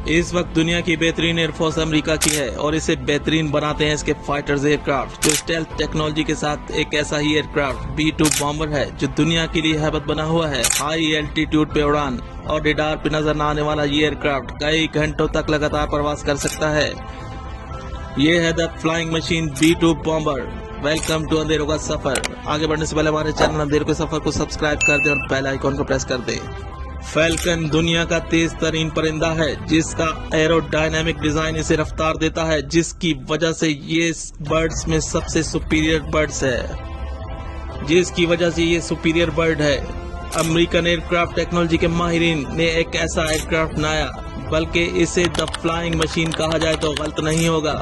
इस वक्त दुनिया की बेहतरीन एयरफोर्स अमेरिका की है और इसे बेहतरीन बनाते हैं इसके फाइटर्स एयरक्राफ्ट, जो स्टेल्थ टेक्नोलॉजी के साथ एक ऐसा ही एयरक्राफ्ट B-2 बॉम्बर है जो दुनिया के लिए हैबत बना हुआ है। हाई एल्टीट्यूड पे उड़ान और रडार पे नजर न आने वाला ये एयरक्राफ्ट कई घंटों तक लगातार प्रवास कर सकता है। ये है the flying machine B-2 bomber. Welcome to अंधेरों का सफर। आगे बढ़ने से पहले हमारे चैनल अंधेरों के सफर को सब्सक्राइब कर दे और बेल आइकॉन को प्रेस कर दे। फैल्कन दुनिया का तेज तरीन परिंदा है जिसका एरोडायनामिक डिजाइन इसे रफ्तार देता है, जिसकी वजह से ये बर्ड्स में सबसे सुपीरियर बर्ड है। अमेरिकन एयरक्राफ्ट टेक्नोलॉजी के माहिरीन ने एक ऐसा एयरक्राफ्ट बनाया, बल्कि इसे द फ्लाइंग मशीन कहा जाए तो गलत नहीं होगा।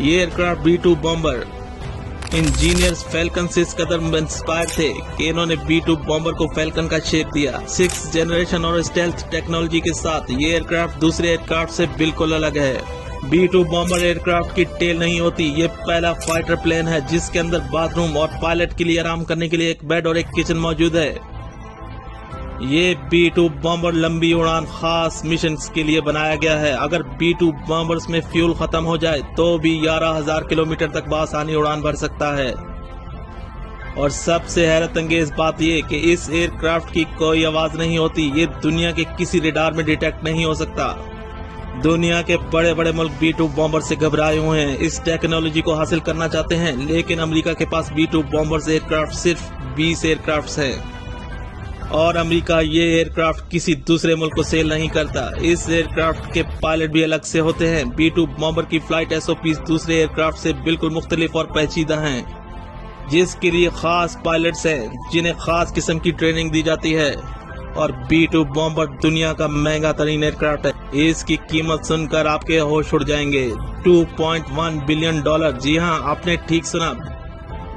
ये aircraft B-2 bomber engineers falcon से इस कदर इंस्पायर थे कि इन्होंने B-2 बॉम्बर को फैल्कन का शेप दिया। 6th जनरेशन और स्टेल्थ टेक्नोलॉजी के साथ ये एयरक्राफ्ट दूसरे एयरक्राफ्ट से बिल्कुल अलग है। B-2 बॉम्बर एयरक्राफ्ट की टेल नहीं होती। ये पहला फाइटर प्लेन है जिसके अंदर बाथरूम और पायलट के लिए आराम करने के लिए एक बेड और एक किचन मौजूद है। ये B-2 बॉम्बर लंबी उड़ान खास मिशन के लिए बनाया गया है। अगर B-2 बॉम्बर्स में फ्यूल खत्म हो जाए तो भी 11,000 किलोमीटर तक बआसानी उड़ान भर सकता है। और सबसे हैरत अंगेज बात ये कि इस एयरक्राफ्ट की कोई आवाज नहीं होती। ये दुनिया के किसी रडार में डिटेक्ट नहीं हो सकता। दुनिया के बड़े बड़े मुल्क B-2 बॉम्बर से घबराए हुए हैं, इस टेक्नोलॉजी को हासिल करना चाहते हैं, लेकिन अमेरिका के पास B-2 बॉम्बर्स एयरक्राफ्ट सिर्फ 20 एयरक्राफ्ट हैं और अमेरिका ये एयरक्राफ्ट किसी दूसरे मुल्क को सेल नहीं करता। इस एयरक्राफ्ट के पायलट भी अलग से होते हैं। B-2 बॉम्बर की फ्लाइट SOPs दूसरे एयरक्राफ्ट से बिल्कुल मुख्तलिफ और पेचीदा हैं, जिसके लिए खास पायलट्स हैं जिन्हें खास किस्म की ट्रेनिंग दी जाती है। और B-2 बॉम्बर दुनिया का महंगा तरीन एयरक्राफ्ट है। इसकी कीमत सुनकर आपके होश उड़ जाएंगे। $2.1 बिलियन। जी हाँ, आपने ठीक सुना,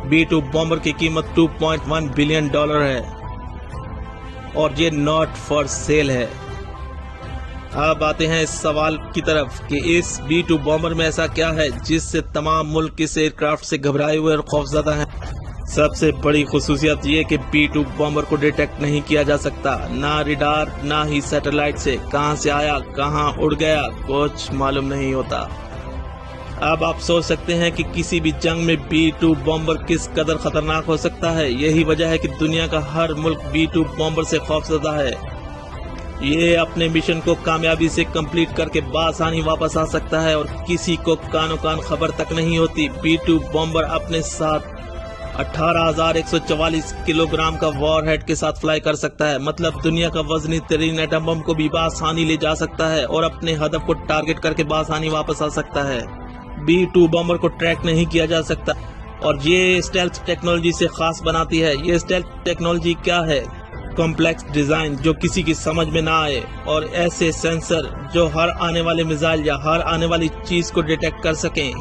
B-2 बॉम्बर की कीमत $2.1 बिलियन है और ये नॉट फॉर सेल है। अब आते हैं इस सवाल की तरफ कि इस B-2 बॉम्बर में ऐसा क्या है जिससे तमाम मुल्क इस एयरक्राफ्ट से घबराए हुए और खौफजदा हैं। सबसे बड़ी खुसूसियत ये कि B-2 बॉम्बर को डिटेक्ट नहीं किया जा सकता, ना रडार ना ही सैटेलाइट से। कहां से आया कहां उड़ गया कुछ मालूम नहीं होता। अब आप सोच सकते हैं कि किसी भी जंग में B-2 बॉम्बर किस कदर खतरनाक हो सकता है। यही वजह है कि दुनिया का हर मुल्क B-2 बॉम्बर से खौफजदा है। ये अपने मिशन को कामयाबी से कंप्लीट करके बासानी वापस आ सकता है और किसी को कानो कान खबर तक नहीं होती। B-2 बॉम्बर अपने साथ 18,144 किलोग्राम का वॉरहेड के साथ फ्लाई कर सकता है, मतलब दुनिया का वजनी तरीन एटम बम को भी बासानी ले जा सकता है और अपने हदफ को टारगेट करके बासानी वापस आ सकता है। B-2 बॉम्बर को ट्रैक नहीं किया जा सकता और ये स्टेल्थ टेक्नोलॉजी से खास बनाती है। ये स्टेल्थ टेक्नोलॉजी क्या है? कॉम्प्लेक्स डिजाइन जो किसी की समझ में ना आए और ऐसे सेंसर जो हर आने वाले मिसाइल या हर आने वाली चीज को डिटेक्ट कर सकें।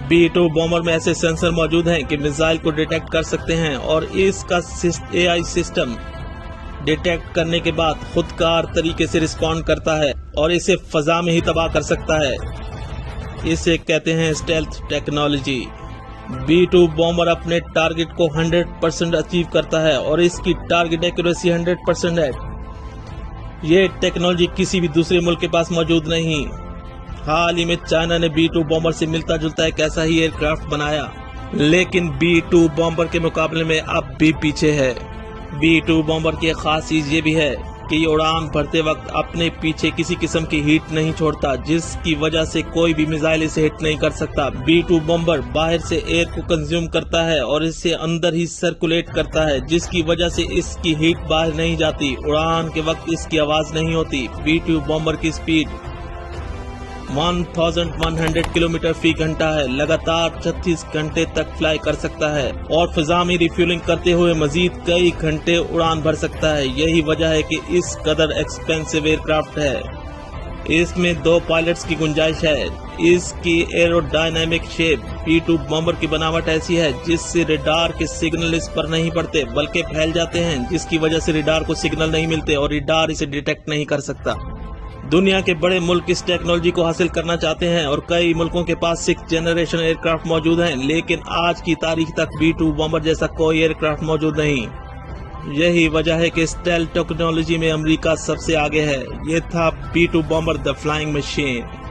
B-2 बॉम्बर में ऐसे सेंसर मौजूद हैं कि मिसाइल को डिटेक्ट कर सकते हैं और इसका AI सिस्टम डिटेक्ट करने के बाद खुदकार तरीके से रिस्पॉन्ड करता है और इसे फजा में ही तबाह कर सकता है। इसे कहते हैं स्टेल्थ टेक्नोलॉजी। B-2 बॉम्बर अपने टारगेट को 100% अचीव करता है और इसकी टारगेट एक्यूरेसी 100% है। ये टेक्नोलॉजी किसी भी दूसरे मुल्क के पास मौजूद नहीं। हाल ही में चाइना ने B-2 बॉम्बर से मिलता जुलता एक ऐसा ही एयरक्राफ्ट बनाया, लेकिन B-2 बॉम्बर के मुकाबले में अब भी पीछे है। B-2 बॉम्बर की एक खास चीज ये भी है कि ये उड़ान भरते वक्त अपने पीछे किसी किस्म की हीट नहीं छोड़ता, जिसकी वजह से कोई भी मिसाइल इसे हिट नहीं कर सकता। B-2 बॉम्बर बाहर से एयर को कंज्यूम करता है और इसे अंदर ही सर्कुलेट करता है, जिसकी वजह से इसकी हीट बाहर नहीं जाती। उड़ान के वक्त इसकी आवाज नहीं होती। B-2 बॉम्बर की स्पीड 1100 किलोमीटर फी घंटा है। लगातार 36 घंटे तक फ्लाई कर सकता है और फिजा में रिफ्यूलिंग करते हुए मजीद कई घंटे उड़ान भर सकता है। यही वजह है कि इस कदर एक्सपेंसिव एयरक्राफ्ट है। इसमें 2 पायलट्स की गुंजाइश है। इसकी एरोडायनामिक शेप B-2 बॉम्बर की बनावट ऐसी है जिससे रडार के सिग्नल इस पर नहीं पड़ते बल्कि फैल जाते हैं, जिसकी वजह से रडार को सिग्नल नहीं मिलते और रडार इसे डिटेक्ट नहीं कर सकता। दुनिया के बड़े मुल्क इस टेक्नोलॉजी को हासिल करना चाहते हैं और कई मुल्कों के पास 6th जनरेशन एयरक्राफ्ट मौजूद हैं, लेकिन आज की तारीख तक B-2 बॉम्बर जैसा कोई एयरक्राफ्ट मौजूद नहीं। यही वजह है कि स्टेल्थ टेक्नोलॉजी में अमेरिका सबसे आगे है। ये था B-2 bomber the flying machine.